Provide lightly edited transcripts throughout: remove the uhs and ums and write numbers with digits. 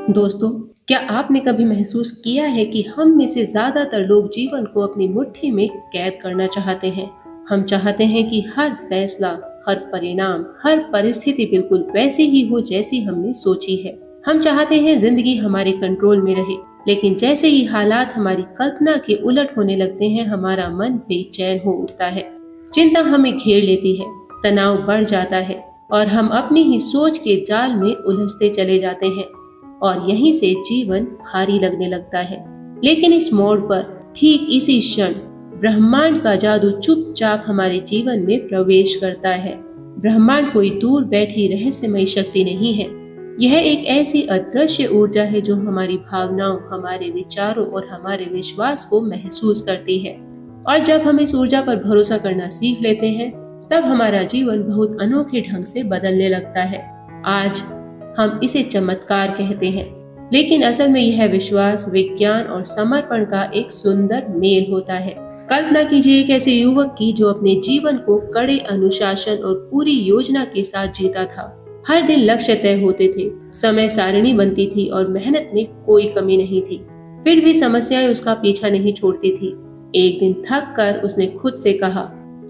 दोस्तों, क्या आपने कभी महसूस किया है कि हम में से ज्यादातर लोग जीवन को अपनी मुट्ठी में कैद करना चाहते हैं। हम चाहते हैं कि हर फैसला, हर परिणाम, हर परिस्थिति बिल्कुल वैसी ही हो जैसी हमने सोची है। हम चाहते हैं जिंदगी हमारे कंट्रोल में रहे, लेकिन जैसे ही हालात हमारी कल्पना के उलट होने लगते हैं, हमारा मन बेचैन हो उठता है। चिंता हमें घेर लेती है, तनाव बढ़ जाता है और हम अपनी ही सोच के जाल में उलझते चले जाते हैं और यहीं से जीवन भारी लगने लगता है। लेकिन इस मोड़ पर, ठीक इसी क्षण, ब्रह्मांड का जादू चुपचाप हमारे जीवन में प्रवेश करता है। ब्रह्मांड कोई दूर बैठी रहस्यमयी शक्ति नहीं है। यह एक ऐसी अदृश्य ऊर्जा है जो हमारी भावनाओं, हमारे विचारों और हमारे विश्वास को महसूस करती है। और जब हम इस ऊर्जा पर भरोसा करना सीख लेते हैं, तब हमारा जीवन बहुत अनोखे ढंग से बदलने लगता है। आज हम इसे चमत्कार कहते हैं, लेकिन असल में यह विश्वास, विज्ञान और समर्पण का एक सुंदर मेल होता है। कल्पना कीजिए एक ऐसे युवक की जो अपने जीवन को कड़े अनुशासन और पूरी योजना के साथ जीता था। हर दिन लक्ष्य तय होते थे, समय सारणी बनती थी और मेहनत में कोई कमी नहीं थी। फिर भी समस्याएं उसका पीछा नहीं छोड़ती थी। एक दिन थक कर उसने खुद से कहा,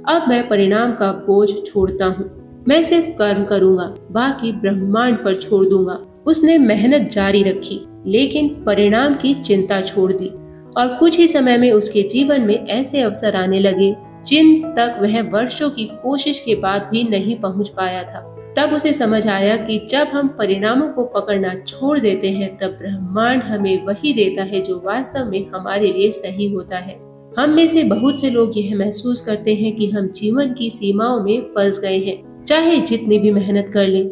अब मैं परिणाम का बोझ छोड़ता हूँ। मैं सिर्फ कर्म करूंगा, बाकी ब्रह्मांड पर छोड़ दूंगा। उसने मेहनत जारी रखी, लेकिन परिणाम की चिंता छोड़ दी और कुछ ही समय में उसके जीवन में ऐसे अवसर आने लगे जिन तक वह वर्षों की कोशिश के बाद भी नहीं पहुंच पाया था। तब उसे समझ आया कि जब हम परिणामों को पकड़ना छोड़ देते हैं, तब ब्रह्मांड हमें वही देता है जो वास्तव में हमारे लिए सही होता है। हम में से बहुत से लोग यह महसूस करते हैं कि हम जीवन की सीमाओं में फंस गए हैं। चाहे जितनी भी मेहनत कर लें,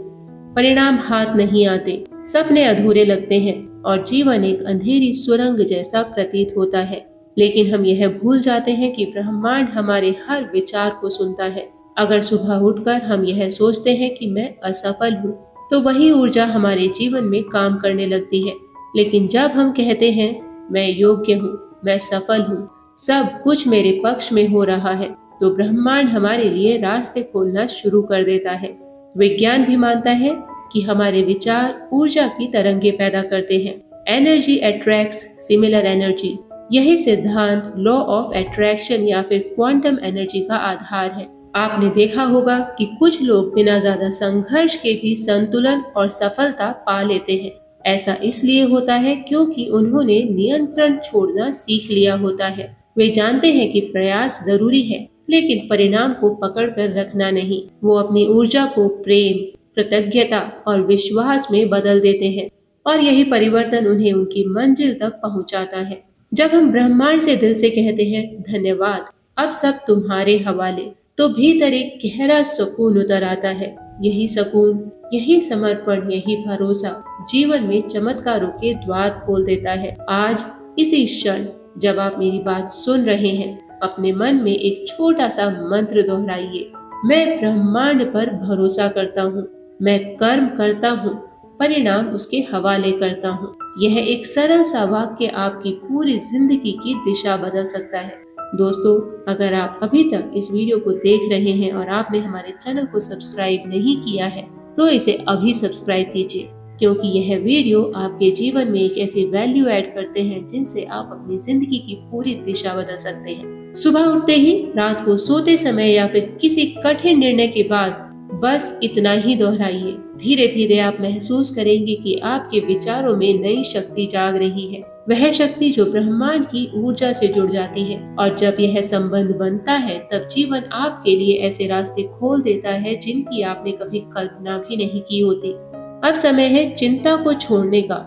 परिणाम हाथ नहीं आते, सपने अधूरे लगते हैं और जीवन एक अंधेरी सुरंग जैसा प्रतीत होता है। लेकिन हम यह भूल जाते हैं कि ब्रह्मांड हमारे हर विचार को सुनता है। अगर सुबह उठकर हम यह सोचते हैं कि मैं असफल हूँ, तो वही ऊर्जा हमारे जीवन में काम करने लगती है। लेकिन जब हम कहते हैं मैं योग्य हूँ, मैं सफल हूँ, सब कुछ मेरे पक्ष में हो रहा है, तो ब्रह्मांड हमारे लिए रास्ते खोलना शुरू कर देता है। विज्ञान भी मानता है कि हमारे विचार ऊर्जा की तरंगे पैदा करते हैं। एनर्जी अट्रैक्ट्स सिमिलर एनर्जी, यही सिद्धांत लॉ ऑफ अट्रैक्शन या फिर क्वांटम एनर्जी का आधार है। आपने देखा होगा कि कुछ लोग बिना ज्यादा संघर्ष के भी संतुलन और सफलता पा लेते हैं। ऐसा इसलिए होता है क्योंकि उन्होंने नियंत्रण छोड़ना सीख लिया होता है। वे जानते हैं कि प्रयास जरूरी है, लेकिन परिणाम को पकड़ कर रखना नहीं। वो अपनी ऊर्जा को प्रेम, कृतज्ञता और विश्वास में बदल देते हैं और यही परिवर्तन उन्हें उनकी मंजिल तक पहुंचाता है। जब हम ब्रह्मांड से दिल से कहते हैं धन्यवाद, अब सब तुम्हारे हवाले, तो भीतर एक गहरा सुकून उतर आता है। यही सुकून, यही समर्पण, यही भरोसा जीवन में चमत्कारों के द्वार खोल देता है। आज इसी क्षण जब आप मेरी बात सुन रहे हैं, अपने मन में एक छोटा सा मंत्र दोहराइए। मैं ब्रह्मांड पर भरोसा करता हूँ, मैं कर्म करता हूँ, परिणाम उसके हवाले करता हूँ। यह एक सरल सा वाक्य आपकी पूरी जिंदगी की दिशा बदल सकता है। दोस्तों, अगर आप अभी तक इस वीडियो को देख रहे हैं और आपने हमारे चैनल को सब्सक्राइब नहीं किया है, तो इसे अभी सब्सक्राइब कीजिए, क्योंकि यह वीडियो आपके जीवन में एक ऐसी वैल्यू ऐड करते हैं जिनसे आप अपनी जिंदगी की पूरी दिशा बदल सकते हैं। सुबह उठते ही, रात को सोते समय या फिर किसी कठिन निर्णय के बाद बस इतना ही दोहराइए। धीरे धीरे आप महसूस करेंगे कि आपके विचारों में नई शक्ति जाग रही है। वह शक्ति जो ब्रह्मांड की ऊर्जा से जुड़ जाती है और जब यह संबंध बनता है, तब जीवन आपके लिए ऐसे रास्ते खोल देता है जिनकी आपने कभी कल्पना भी नहीं की होती। अब समय है चिंता को छोड़ने का,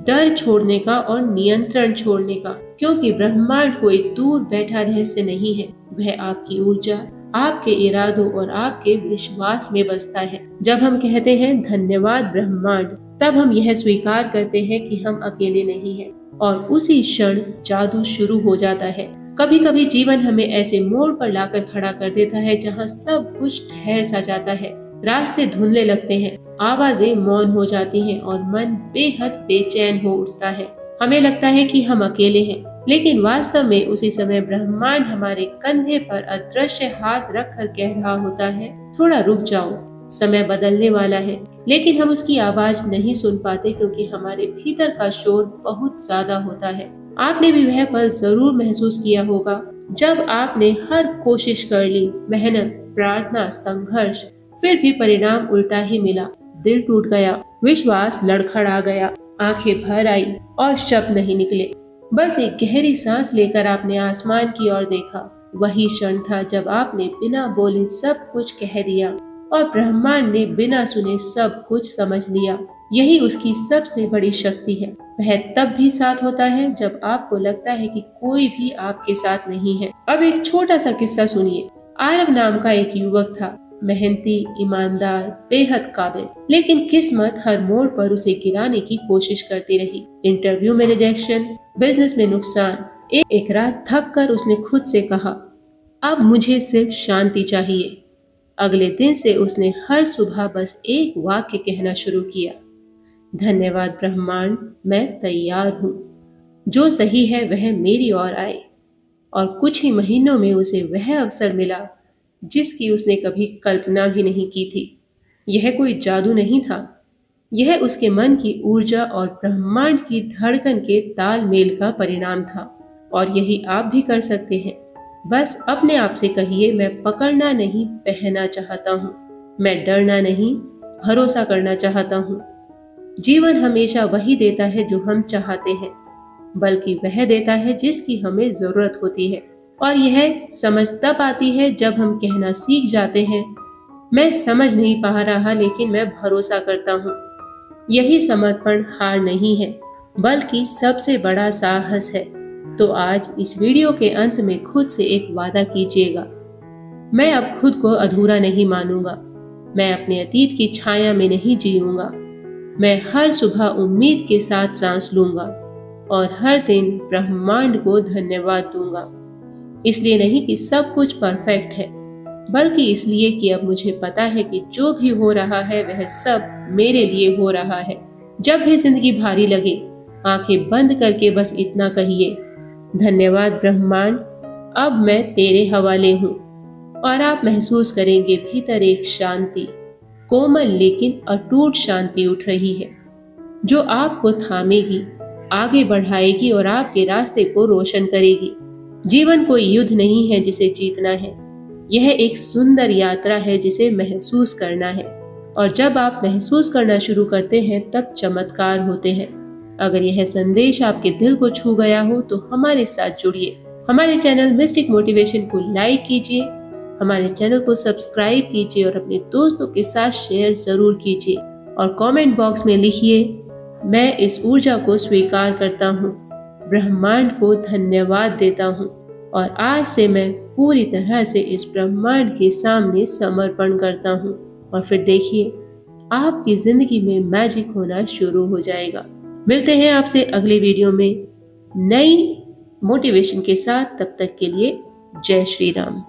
डर छोड़ने का और नियंत्रण छोड़ने का, क्योंकि ब्रह्मांड कोई दूर बैठा रहस्य नहीं है। वह आपकी ऊर्जा, आपके इरादों और आपके विश्वास में बसता है। जब हम कहते हैं धन्यवाद ब्रह्मांड, तब हम यह स्वीकार करते हैं कि हम अकेले नहीं हैं और उसी क्षण जादू शुरू हो जाता है। कभी कभी जीवन हमें ऐसे मोड़ पर लाकर खड़ा कर देता है जहाँ सब कुछ ठहर सा जाता है। रास्ते धुंधले लगते हैं, आवाजें मौन हो जाती हैं और मन बेहद बेचैन हो उठता है। हमें लगता है कि हम अकेले हैं, लेकिन वास्तव में उसी समय ब्रह्मांड हमारे कंधे पर अदृश्य हाथ रखकर कह रहा होता है, थोड़ा रुक जाओ, समय बदलने वाला है, लेकिन हम उसकी आवाज नहीं सुन पाते क्योंकि हमारे भीतर का शोर बहुत ज्यादा होता है। आपने भी वह पल जरूर महसूस किया होगा जब आपने हर कोशिश कर ली, मेहनत, प्रार्थना, संघर्ष, फिर भी परिणाम उल्टा ही मिला। दिल टूट गया, विश्वास लड़खड़ा गया, आंखें भर आई और शब्द नहीं निकले। बस एक गहरी सांस लेकर आपने आसमान की ओर देखा। वही क्षण था जब आपने बिना बोले सब कुछ कह दिया और ब्रह्मांड ने बिना सुने सब कुछ समझ लिया। यही उसकी सबसे बड़ी शक्ति है। वह तब भी साथ होता है जब आपको लगता है कि कोई भी आपके साथ नहीं है। अब एक छोटा सा किस्सा सुनिए। आरव नाम का एक युवक था, मेहनती, ईमानदार, बेहद काबिल, लेकिन किस्मत हर मोड़ पर उसे गिराने की कोशिश करती रही। इंटरव्यू में रिजेक्शन, बिजनेस में नुकसान। एक रात थक कर उसने खुद से कहा, अब मुझे सिर्फ शांति चाहिए। अगले दिन से उसने हर सुबह बस एक वाक्य कहना शुरू किया, धन्यवाद ब्रह्मांड, मैं तैयार हूँ। जो सही है वह मेरी ओर आए। और कुछ ही महीनों में उसे वह अवसर मिला जिसकी उसने कभी कल्पना भी नहीं की थी। यह कोई जादू नहीं था, यह उसके मन की ऊर्जा और ब्रह्मांड की धड़कन के तालमेल का परिणाम था। और यही आप भी कर सकते हैं। बस अपने आप से कहिए, मैं पकड़ना नहीं, बहना चाहता हूँ। मैं डरना नहीं, भरोसा करना चाहता हूँ। जीवन हमेशा वही देता है जो हम चाहते हैं, बल्कि वह देता है जिसकी हमें जरूरत होती है। और यह समझ तब आती है जब हम कहना सीख जाते हैं, मैं समझ नहीं पा रहा लेकिन मैं भरोसा करता हूँ। यही समर्पण हार नहीं है, बल्कि सबसे बड़ा साहस है। तो आज इस वीडियो के अंत में खुद से एक वादा कीजिएगा, मैं अब खुद को अधूरा नहीं मानूंगा। मैं अपने अतीत की छाया में नहीं जीऊंगा। मैं हर सुबह उम्मीद के साथ सांस लूंगा और हर दिन ब्रह्मांड को धन्यवाद दूंगा। इसलिए नहीं कि सब कुछ परफेक्ट है, बल्कि इसलिए कि अब मुझे पता है कि जो भी हो रहा है वह सब मेरे लिए हो रहा है। जब भी जिंदगी भारी लगे, आंखें बंद करके बस इतना कहिए, धन्यवाद ब्रह्मांड, अब मैं तेरे हवाले हूँ। और आप महसूस करेंगे भीतर एक शांति, कोमल लेकिन अटूट शांति उठ रही है, जो आपको थामेगी, आगे बढ़ाएगी और आपके रास्ते को रोशन करेगी। जीवन कोई युद्ध नहीं है जिसे जीतना है, यह एक सुंदर यात्रा है जिसे महसूस करना है। और जब आप महसूस करना शुरू करते हैं तब चमत्कार होते हैं। अगर यह संदेश आपके दिल को छू गया हो तो हमारे साथ जुड़िए। हमारे चैनल मिस्टिक मोटिवेशन को लाइक कीजिए, हमारे चैनल को सब्सक्राइब कीजिए और अपने दोस्तों के साथ शेयर जरूर कीजिए। और कमेंट बॉक्स में लिखिए, मैं इस ऊर्जा को स्वीकार करता हूँ, ब्रह्मांड को धन्यवाद देता हूँ और आज से मैं पूरी तरह से इस ब्रह्मांड के सामने समर्पण करता हूँ। और फिर देखिए, आपकी जिंदगी में मैजिक होना शुरू हो जाएगा। मिलते हैं आपसे अगले वीडियो में नई मोटिवेशन के साथ। तब तक के लिए जय श्री राम।